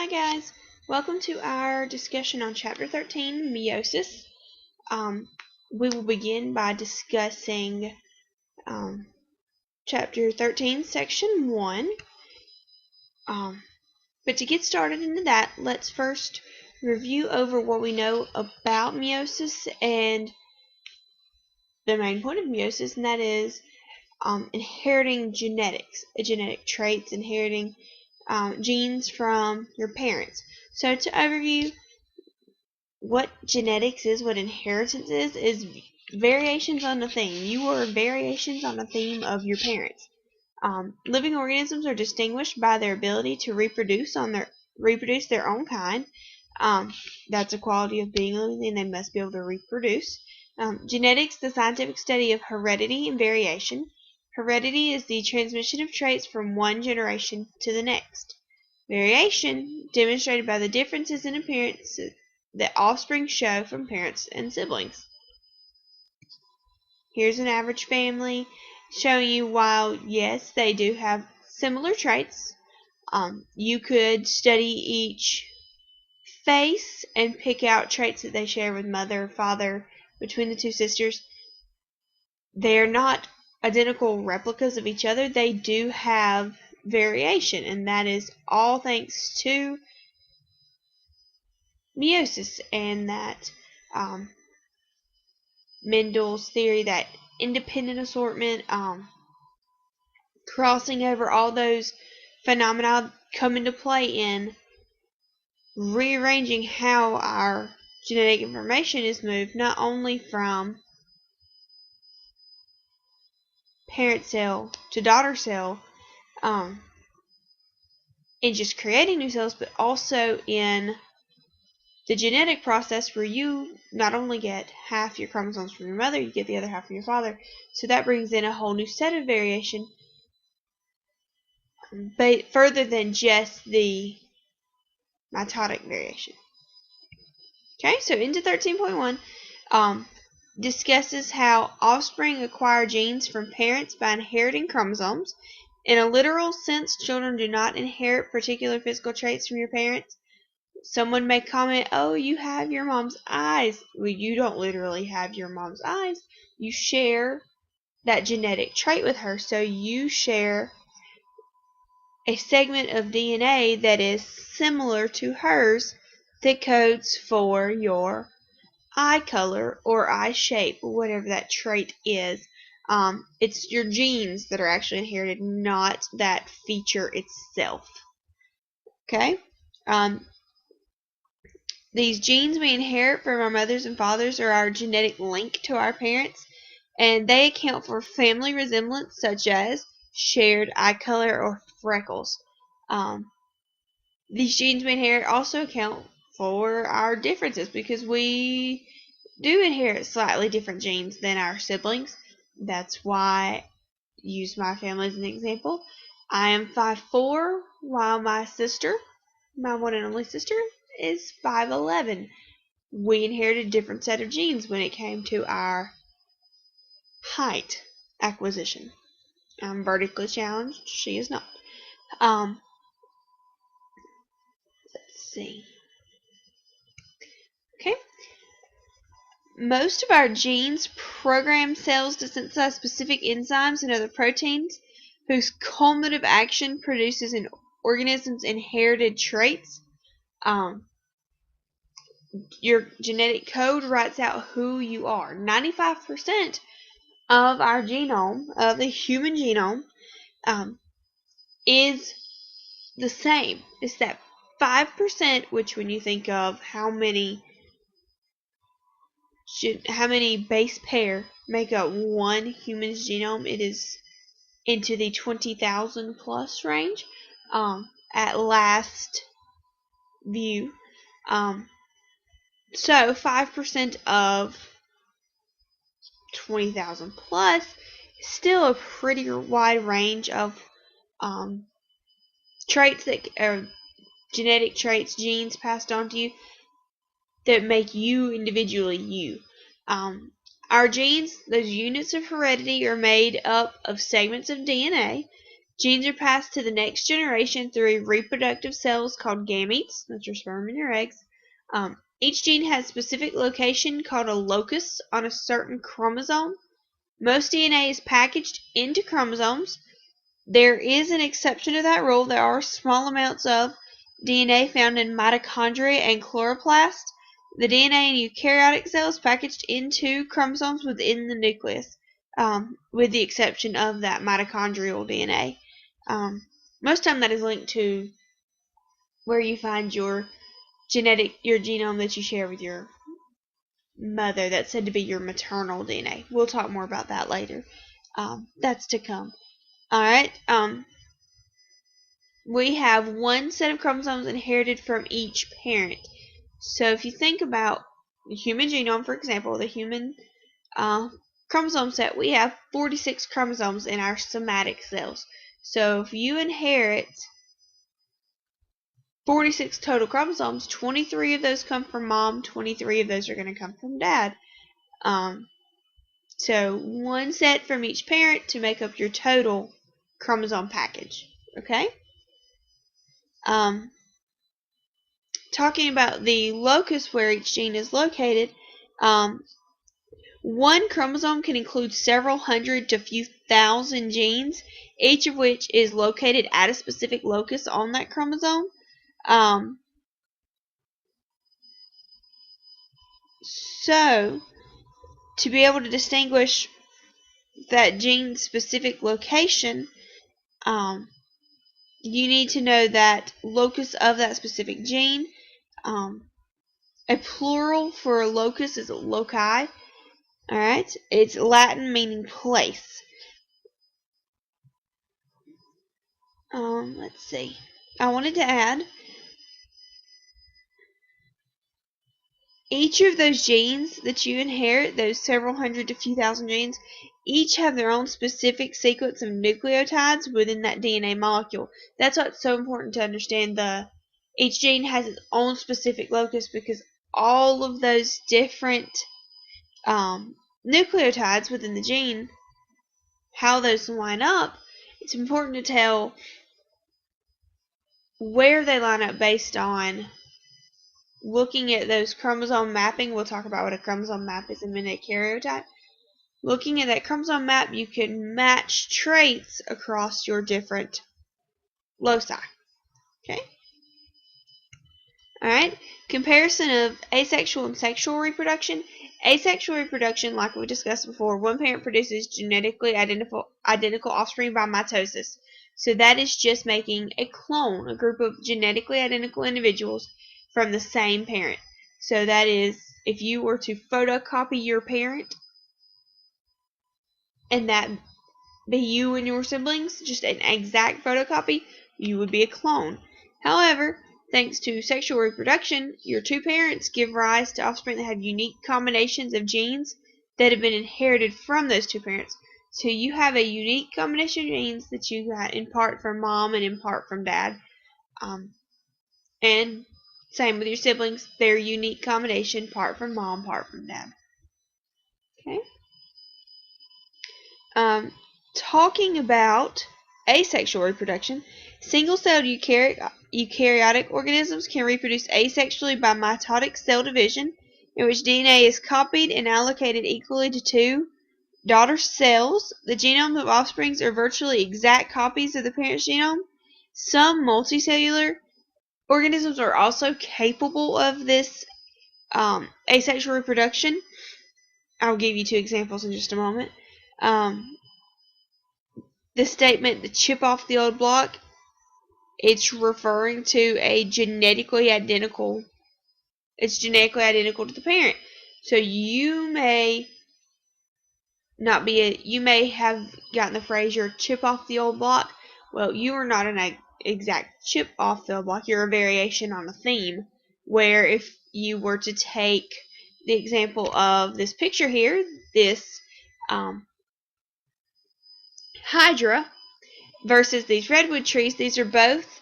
Hi guys, welcome to our discussion on Chapter 13, Meiosis. We will begin by discussing Chapter 13, Section 1. But to get started into that, let's first review over what we know about meiosis and the main point of meiosis, and that is inheriting genetics, genetic traits, inheriting genes from your parents. So to overview what genetics is, what inheritance is variations on a theme. You are variations on a theme of your parents. Living organisms are distinguished by their ability to reproduce their own kind. That's a quality of being living, they must be able to reproduce. Genetics, the scientific study of heredity and variation. Heredity is the transmission of traits from one generation to the next. Variation, demonstrated by the differences in appearance that offspring show from parents and siblings. Here's an average family showing you while, yes, they do have similar traits, you could study each face and pick out traits that they share with mother, father, between the two sisters. They're not identical replicas of each other. They do have variation, and that is all thanks to meiosis and that Mendel's theory that independent assortment, crossing over, all those phenomena come into play in rearranging how our genetic information is moved, not only from parent cell to daughter cell, in just creating new cells, but also in the genetic process where you not only get half your chromosomes from your mother, you get the other half from your father. So that brings in a whole new set of variation, but further than just the mitotic variation. Okay, so into 13.1 discusses how offspring acquire genes from parents by inheriting chromosomes. In a literal sense, children do not inherit particular physical traits from your parents. Someone may comment, oh, you have your mom's eyes. Well, you don't literally have your mom's eyes. You share that genetic trait with her, so you share a segment of DNA that is similar to hers that codes for your eye color or eye shape, whatever that trait is. It's your genes that are actually inherited, not that feature itself. Okay? These genes we inherit from our mothers and fathers are our genetic link to our parents, and they account for family resemblance such as shared eye color or freckles. These genes we inherit also account for our differences because we do inherit slightly different genes than our siblings. That's why I use my family as an example. I am 5'4", while my sister, my one and only sister, is 5'11". We inherited a different set of genes when it came to our height acquisition. I'm vertically challenged. She is not. Let's see. Okay. Most of our genes program cells to synthesize specific enzymes and other proteins whose cumulative action produces an organism's inherited traits. Your genetic code writes out who you are. 95% of our genome, of the human genome, is the same. It's that 5%, which when you think of how many base pair make up one human's genome, it is into the 20,000 plus range at last view. So 5% of 20,000 plus is still a pretty wide range of traits that are genetic traits, genes passed on to you that make you individually you. Our genes, those units of heredity, are made up of segments of DNA Genes are passed to the next generation through reproductive cells called gametes. That's your sperm and your eggs. Each gene has a specific location called a locus on a certain chromosome. Most DNA is packaged into chromosomes. There is an exception to that rule. There are small amounts of DNA found in mitochondria and chloroplast. The DNA in eukaryotic cells packaged into chromosomes within the nucleus, with the exception of that mitochondrial DNA. Most of the time that is linked to where you find your genome that you share with your mother. That's said to be your maternal DNA. We'll talk more about that later. That's to come. Alright, we have one set of chromosomes inherited from each parent. So if you think about the human genome, for example, the human chromosome set, we have 46 chromosomes in our somatic cells. So if you inherit 46 total chromosomes, 23 of those come from mom, 23 of those are going to come from dad. So one set from each parent to make up your total chromosome package. Okay? Talking about the locus where each gene is located, one chromosome can include several hundred to a few thousand genes, each of which is located at a specific locus on that chromosome. So, to be able to distinguish that gene specific location, you need to know that locus of that specific gene. A plural for a locus is a loci. Alright, it's Latin meaning place. Let's see. I wanted to add, each of those genes that you inherit, those several hundred to few thousand genes, each have their own specific sequence of nucleotides within that DNA molecule. That's why it's so important to understand each gene has its own specific locus, because all of those different nucleotides within the gene, how those line up, it's important to tell where they line up based on looking at those chromosome mapping. We'll talk about what a chromosome map is in a minute, karyotype. Looking at that chromosome map, you can match traits across your different loci. Okay? Alright, comparison of asexual and sexual reproduction. Asexual reproduction, like we discussed before, one parent produces genetically identical offspring by mitosis. So that is just making a clone, a group of genetically identical individuals from the same parent. So that is, if you were to photocopy your parent, and that be you and your siblings, just an exact photocopy, you would be a clone. However, thanks to sexual reproduction, your two parents give rise to offspring that have unique combinations of genes that have been inherited from those two parents. So you have a unique combination of genes that you got in part from mom and in part from dad. And same with your siblings, their unique combination, part from mom, part from dad. Okay. Talking about asexual reproduction, single-celled eukaryotic organisms can reproduce asexually by mitotic cell division, in which DNA is copied and allocated equally to two daughter cells. The genomes of offsprings are virtually exact copies of the parent's genome. Some multicellular organisms are also capable of this asexual reproduction. I'll give you two examples in just a moment. The statement, the chip off the old block, it's referring to a genetically identical to the parent. So you may you may have gotten the phrase, you're a chip off the old block. Well, you are not an exact chip off the old block. You're a variation on a theme, where if you were to take the example of this picture here, this hydra versus these redwood trees, these are both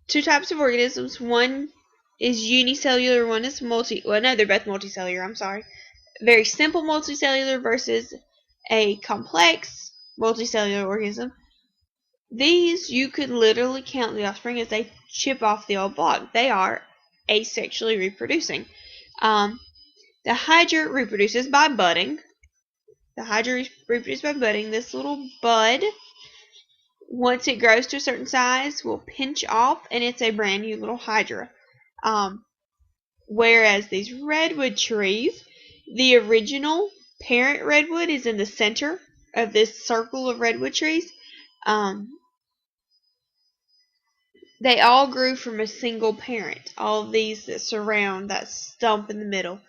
two types of organisms. One is unicellular, one is they're both multicellular, I'm sorry. Very simple multicellular versus a complex multicellular organism. These, you could literally count the offspring as they chip off the old block. They are asexually reproducing. The hydra reproduces by budding. The hydra reproduces by budding. This little bud, once it grows to a certain size, will pinch off, and it's a brand new little hydra. Whereas these redwood trees, the original parent redwood is in the center of this circle of redwood trees. They all grew from a single parent. All of these that surround that stump in the middle.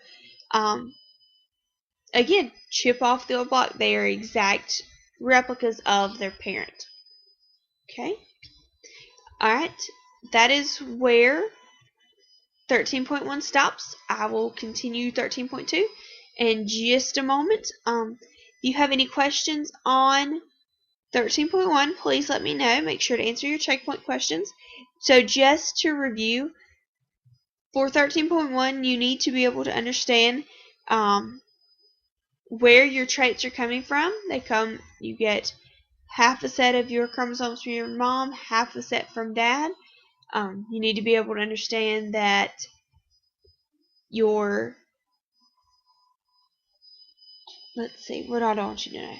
Again, chip off the old block. They are exact replicas of their parent. Okay? Alright. That is where 13.1 stops. I will continue 13.2 in just a moment. If you have any questions on 13.1, please let me know. Make sure to answer your checkpoint questions. So just to review, for 13.1, you need to be able to understand where your traits are coming from. You get half a set of your chromosomes from your mom, half a set from dad. You need to be able to understand that let's see, what I don't want you to know.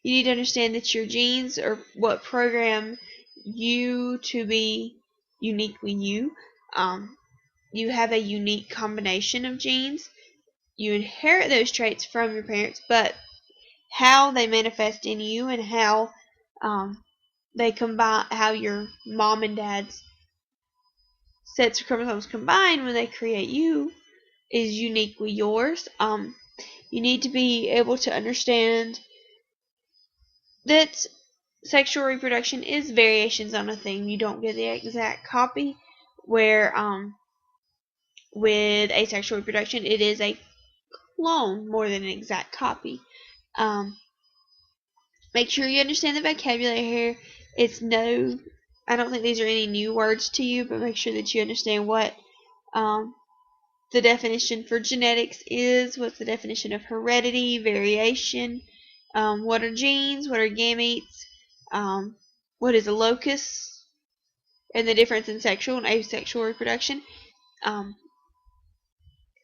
You need to understand that your genes are what program you to be uniquely you. You have a unique combination of genes. You inherit those traits from your parents, but how they manifest in you and how they combine, how your mom and dad's sets of chromosomes combine when they create you, is uniquely yours. You need to be able to understand that sexual reproduction is variations on a thing. You don't get the exact copy, where with asexual reproduction it is a clone more than an exact copy. Make sure you understand the vocabulary here. I don't think these are any new words to you, but make sure that you understand what the definition for genetics is, what's the definition of heredity, variation, what are genes, what are gametes, what is a locus, and the difference in sexual and asexual reproduction.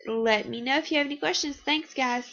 Let me know if you have any questions. Thanks, guys.